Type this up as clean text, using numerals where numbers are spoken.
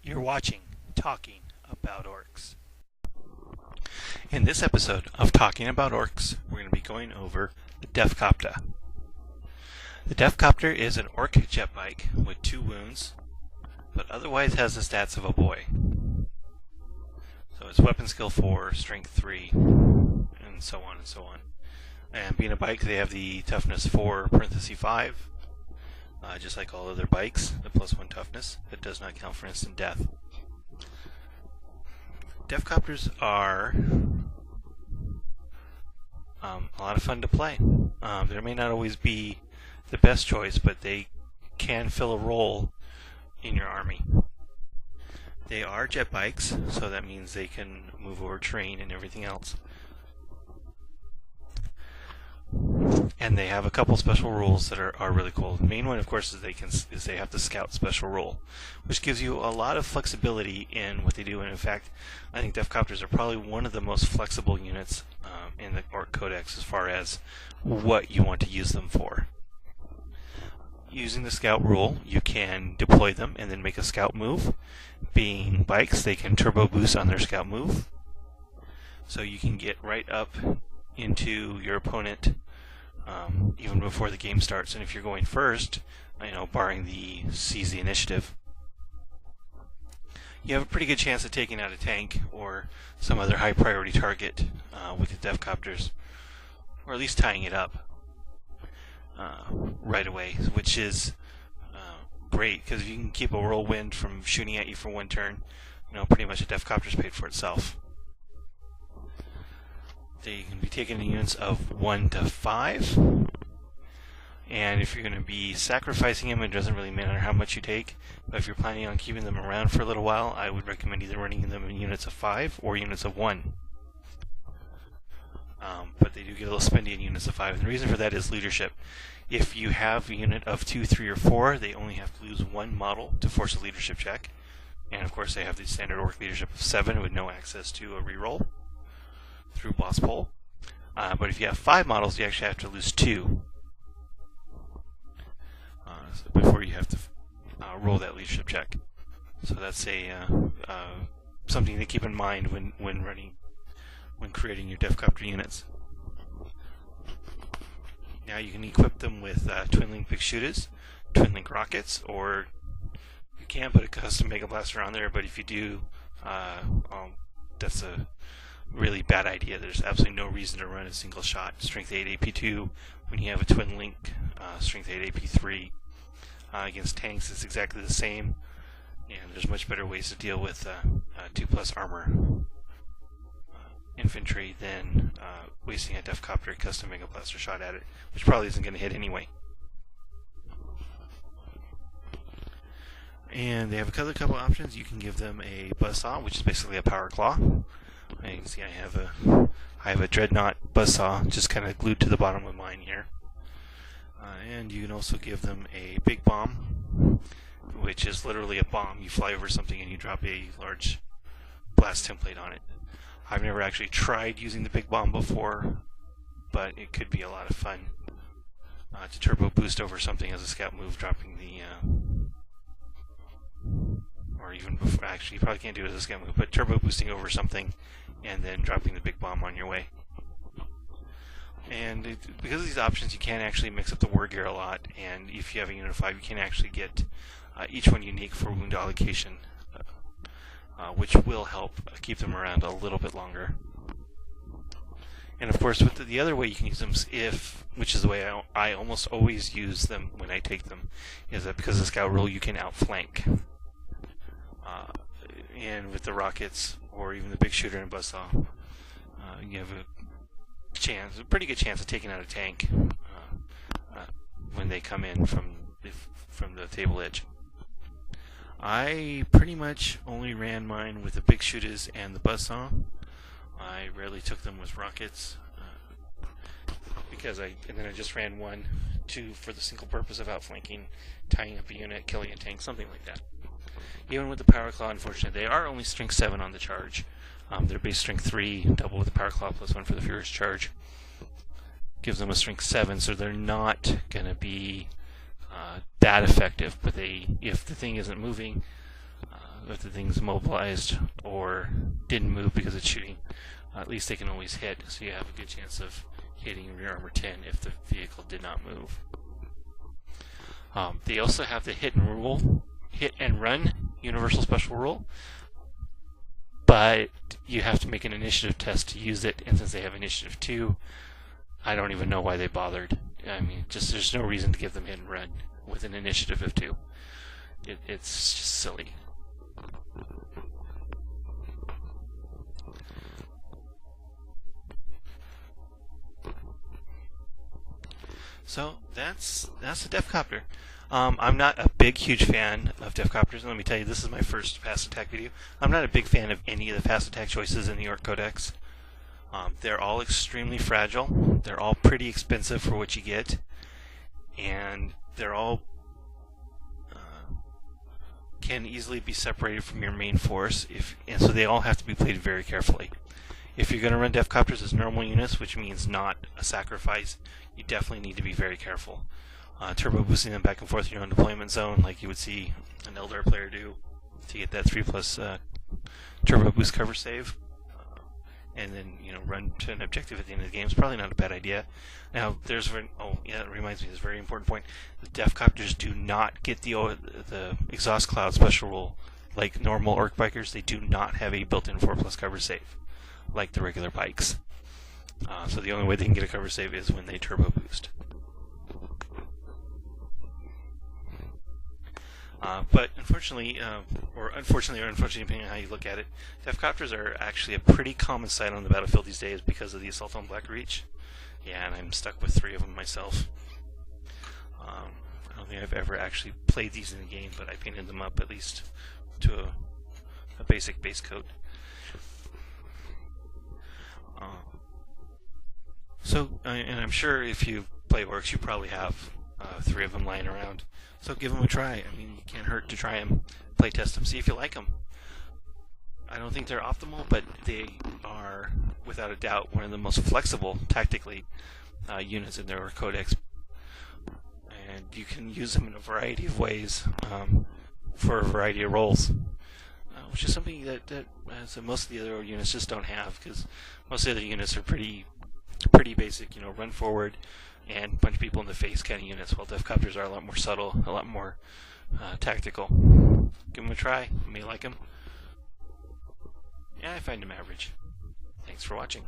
You're watching Talking About Orks. In this episode of Talking About Orks, we're going to be going over the Deffkopta. The Deffkopta is an orc jet bike with 2 wounds, but otherwise has the stats of a boy. So it's weapon skill 4, strength 3, and so on and so on. And being a bike, they have the toughness 4, parenthesis 5, just like all other bikes, the +1 toughness. That does not count for instant death. Deffkoptas are a lot of fun to play. They may not always be the best choice, but they can fill a role in your army. They are jet bikes, so that means they can move over terrain and everything else. And they have a couple special rules that are really cool. The main one, of course, is they have the scout special rule, which gives you a lot of flexibility in what they do. And in fact, I think Deffkoptas are probably one of the most flexible units in the Ork codex as far as what you want to use them for. Using the scout rule, you can deploy them and then make a scout move. Being bikes, they can turbo boost on their scout move, so you can get right up into your opponent even before the game starts. And if you're going first, barring the seize the initiative, you have a pretty good chance of taking out a tank or some other high priority target with the Deffkoptas, or at least tying it up right away, which is great, because if you can keep a whirlwind from shooting at you for 1 turn, pretty much a Deffkopta's paid for itself. They can be taken in units of 1 to 5, and if you're going to be sacrificing them, it doesn't really matter how much you take, but if you're planning on keeping them around for a little while, I would recommend either running them in units of 5 or units of 1. But they do get a little spendy in units of 5, and the reason for that is leadership. If you have a unit of 2, 3, or 4, they only have to lose 1 model to force a leadership check, and of course they have the standard orc leadership of 7 with no access to a reroll through boss poll. But if you have 5 models, you actually have to lose 2 before you have to roll that leadership check. So that's something to keep in mind when creating your Deffkopta units. Now you can equip them with twin link big shooters, twin link rockets, or you can put a custom mega blaster on there. But if you do, that's a really bad idea. There's absolutely no reason to run a single shot strength 8 AP2 when you have a twin link strength 8 AP3. Against tanks, it's exactly the same, and there's much better ways to deal with 2+ armor infantry than wasting a Deffkopta custom mega blaster shot at it, which probably isn't going to hit anyway. And they have a couple options. You can give them a buzzsaw, which is basically a power claw. And you can see I have a dreadnought buzzsaw just kind of glued to the bottom of mine here. And you can also give them a big bomb, which is literally a bomb. You fly over something and you drop a large blast template on it. I've never actually tried using the big bomb before, but it could be a lot of fun to turbo boost over something as a scout move, dropping the or even before, actually you probably can't do it as a scout move, but turbo boosting over something and then dropping the big bomb on your way. And because of these options, you can actually mix up the war gear a lot, and if you have a unit of 5, you can actually get each one unique for wound allocation, which will help keep them around a little bit longer. And of course, with the other way you can use them, which is the way I almost always use them when I take them, is that because of the scout rule, you can outflank. And with the rockets, or even the big shooter and buzzsaw, you have a pretty good chance of taking out a tank when they come in from the table edge. I pretty much only ran mine with the big shooters and the buzzsaw. I rarely took them with rockets and then I just ran 1, 2 for the single purpose of outflanking, tying up a unit, killing a tank, something like that. Even with the power claw, unfortunately, they are only strength 7 on the charge. They're base strength 3, double with the power claw +1 for the furious charge. Gives them a strength 7, so they're not going to be that effective. But if the thing isn't moving, if the thing's mobilized or didn't move because it's shooting, at least they can always hit, so you have a good chance of hitting rear armor 10 if the vehicle did not move. They also have the hit and run universal special rule, but you have to make an initiative test to use it, and since they have initiative 2, I don't even know why they bothered. I mean, there's no reason to give them hit and run with an initiative of 2. It's just silly. So that's the Deffkopter. I'm not a huge fan of Deffkopters, and let me tell you, this is my first fast attack video. I'm not a big fan of any of the fast attack choices in the Ork codex. They're all extremely fragile. They're all pretty expensive for what you get, and they're all can easily be separated from your main force, and so they all have to be played very carefully. If you're going to run Deffkopters as normal units, which means not a sacrifice, you definitely need to be very careful. Turbo boosting them back and forth in your own deployment zone, like you would see an Eldar player do to get that 3+ turbo boost cover save, and then run to an objective at the end of the game is probably not a bad idea. Now that reminds me of this very important point: the Deffkopters do not get the exhaust cloud special rule like normal Ork bikers. They do not have a built-in 4+ cover save like the regular bikes. So the only way they can get a cover save is when they turbo boost. But unfortunately, depending on how you look at it, Deffkopters are actually a pretty common sight on the battlefield these days because of the Assault on Blackreach. Yeah, and I'm stuck with 3 of them myself. I don't think I've ever actually played these in the game, but I painted them up at least to a basic base coat. And I'm sure if you play Orks, you probably have 3 of them lying around. So give them a try. I mean, it can't hurt to try them, play test them, see if you like them. I don't think they're optimal, but they are, without a doubt, one of the most flexible, tactically, units in their codex. And you can use them in a variety of ways for a variety of roles, which is something that most of the other units just don't have, because most of the other units are pretty basic, run forward and punch people in the face kind of units, while Deffkopters are a lot more subtle, a lot more tactical. Give them a try. You may like them. Yeah, I find them average. Thanks for watching.